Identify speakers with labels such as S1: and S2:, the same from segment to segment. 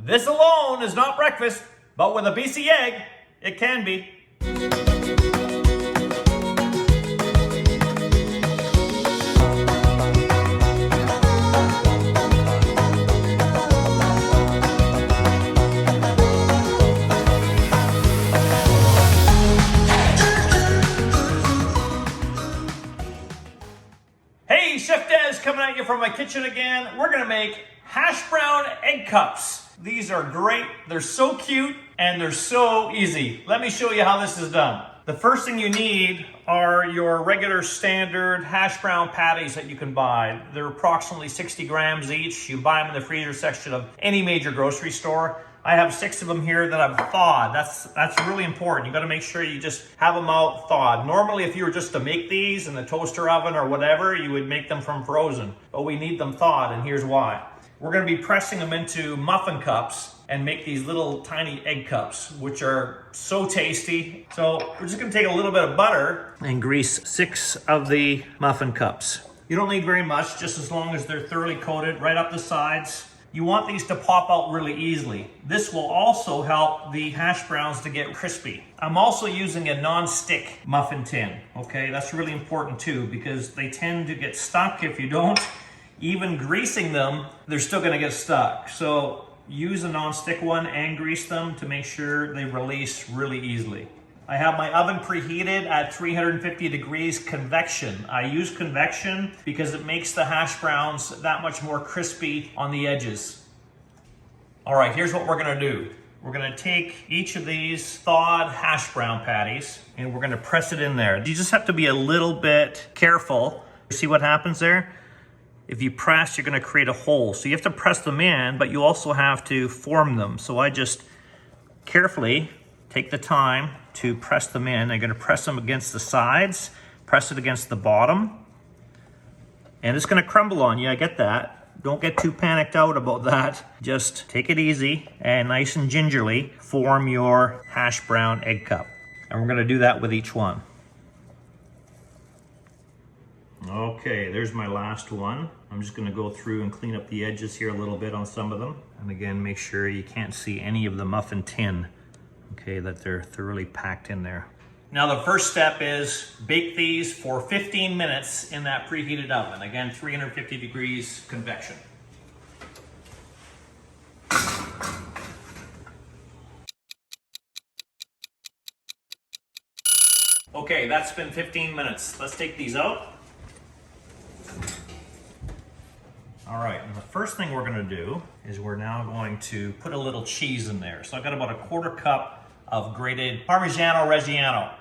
S1: This alone is not breakfast, but with a BC egg, it can be. Hey, Chef Des coming at you from my kitchen again. We're gonna make hash brown egg cups. These are great, they're so cute, and they're so easy. Let me show you how this is done. The first thing you need are your regular standard hash brown patties that you can buy. They're approximately 60 grams each. You buy them in the freezer section of any major grocery store. I have 6 of them here that I've thawed. That's really important. You gotta make sure you just have them out thawed. Normally, if you were just to make these in the toaster oven or whatever, you would make them from frozen. But we need them thawed, and here's why. We're gonna be pressing them into muffin cups and make these little tiny egg cups, which are so tasty. So we're just gonna take a little bit of butter and grease 6 of the muffin cups. You don't need very much, just as long as they're thoroughly coated right up the sides. You want these to pop out really easily. This will also help the hash browns to get crispy. I'm also using a non-stick muffin tin, okay? That's really important too, because they tend to get stuck if you don't. Even greasing them, they're still gonna get stuck. So use a non-stick one and grease them to make sure they release really easily. I have my oven preheated at 350 degrees convection. I use convection because it makes the hash browns that much more crispy on the edges. All right, here's what we're gonna do. We're gonna take each of these thawed hash brown patties and we're gonna press it in there. You just have to be a little bit careful. See what happens there? If you press, you're gonna create a hole. So you have to press them in, but you also have to form them. So I just carefully take the time to press them in. I'm gonna press them against the sides, press it against the bottom, and it's gonna crumble on you, I get that. Don't get too panicked out about that. Just take it easy and nice and gingerly form your hash brown egg cup. And we're gonna do that with each one. Okay, there's my last one. I'm just gonna go through and clean up the edges here a little bit on some of them. And again, make sure you can't see any of the muffin tin. Okay, that they're thoroughly packed in there. Now the first step is bake these for 15 minutes in that preheated oven. Again, 350 degrees convection. Okay, that's been 15 minutes. Let's take these out. All right, and the first thing we're gonna do is we're now going to put a little cheese in there. So I've got about a 1/4 cup of grated Parmesan Reggiano.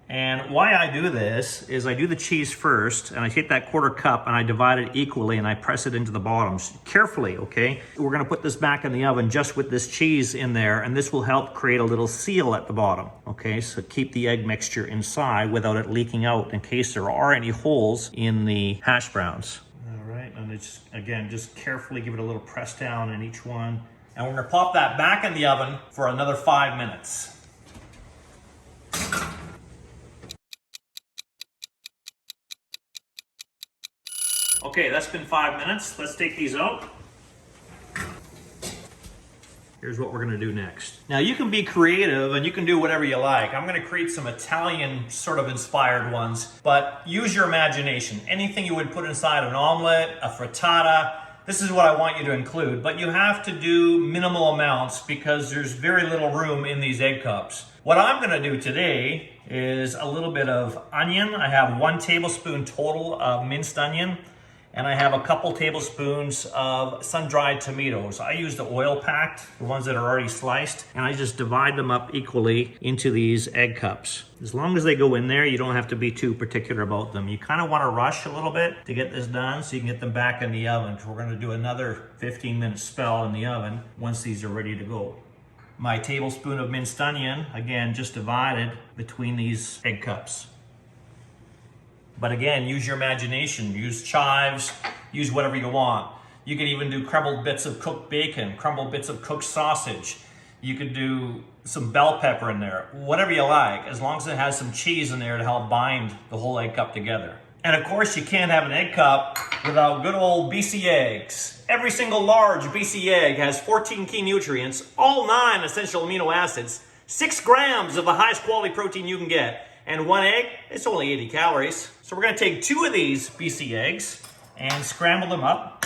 S1: And why I do this is I do the cheese first, and I take that 1/4 cup and I divide it equally and I press it into the bottoms carefully, okay? We're gonna put this back in the oven just with this cheese in there, and this will help create a little seal at the bottom, okay? So keep the egg mixture inside without it leaking out in case there are any holes in the hash browns. All right, and it's, again, just carefully give it a little press down in each one. And we're gonna pop that back in the oven for another 5 minutes. Okay, that's been 5 minutes. Let's take these out. Here's what we're gonna do next. Now you can be creative and you can do whatever you like. I'm gonna create some Italian sort of inspired ones, but use your imagination. Anything you would put inside an omelet, a frittata, this is what I want you to include, but you have to do minimal amounts because there's very little room in these egg cups. What I'm gonna do today is a little bit of onion. I have 1 tablespoon total of minced onion, and I have a couple tablespoons of sun-dried tomatoes. I use the oil-packed, the ones that are already sliced, and I just divide them up equally into these egg cups. As long as they go in there, you don't have to be too particular about them. You kind of want to rush a little bit to get this done so you can get them back in the oven. We're going to do another 15-minute spell in the oven once these are ready to go. My tablespoon of minced onion, again, just divided between these egg cups. But again, use your imagination, use chives, use whatever you want. You can even do crumbled bits of cooked bacon, crumbled bits of cooked sausage. You could do some bell pepper in there, whatever you like, as long as it has some cheese in there to help bind the whole egg cup together. And of course, you can't have an egg cup without good old BC eggs. Every single large BC egg has 14 key nutrients, all 9 essential amino acids, 6 grams of the highest quality protein you can get, and 1 egg, it's only 80 calories. So we're gonna take 2 of these BC eggs and scramble them up.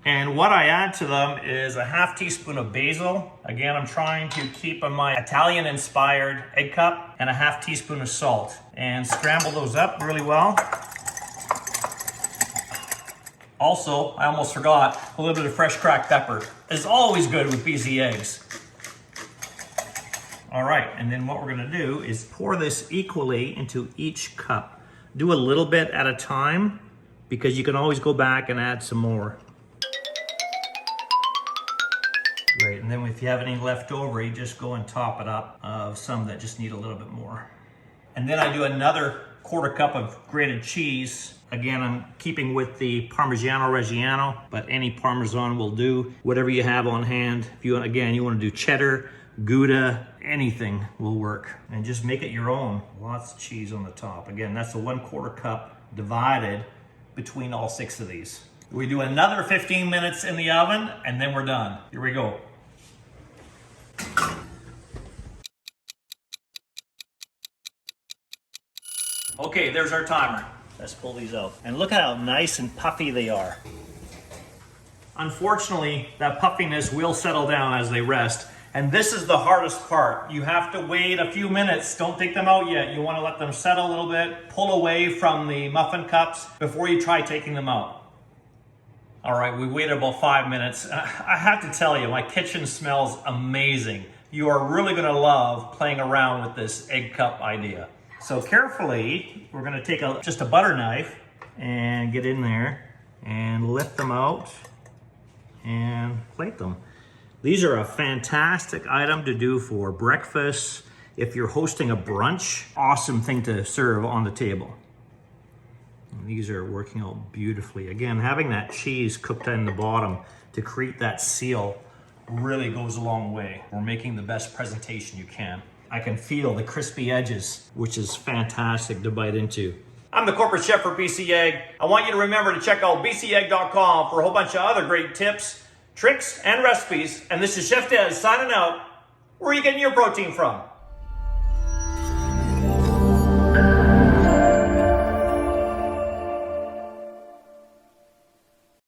S1: And what I add to them is a half teaspoon of basil. Again, I'm trying to keep on my Italian-inspired egg cup, and a half teaspoon of salt. And scramble those up really well. Also, I almost forgot, a little bit of fresh cracked pepper. It's always good with BC eggs. All right, and then what we're gonna do is pour this equally into each cup. Do a little bit at a time, because you can always go back and add some more. Great, and then if you have any left over, you just go and top it up of some that just need a little bit more. And then I do another 1/4 cup of grated cheese. Again, I'm keeping with the Parmigiano-Reggiano, but any Parmesan will do. Whatever you have on hand. If you, again, you want to do cheddar, Gouda, anything will work. And just make it your own. Lots of cheese on the top. Again, that's the 1/4 cup divided between all 6 of these. We do another 15 minutes in the oven, and then we're done. Here we go. Okay, there's our timer. Let's pull these out. And look at how nice and puffy they are. Unfortunately, that puffiness will settle down as they rest. And this is the hardest part. You have to wait a few minutes. Don't take them out yet. You want to let them settle a little bit. Pull away from the muffin cups before you try taking them out. All right, we waited about 5 minutes. I have to tell you, my kitchen smells amazing. You are really gonna love playing around with this egg cup idea. So carefully, we're gonna take just a butter knife and get in there and lift them out and plate them. These are a fantastic item to do for breakfast. If you're hosting a brunch, awesome thing to serve on the table. And these are working out beautifully. Again, having that cheese cooked in the bottom to create that seal really goes a long way. We're making the best presentation you can. I can feel the crispy edges, which is fantastic to bite into. I'm the corporate chef for BC Egg. I want you to remember to check out bcegg.com for a whole bunch of other great tips, tricks, and recipes. And this is Chef Des signing out. Where are you getting your protein from?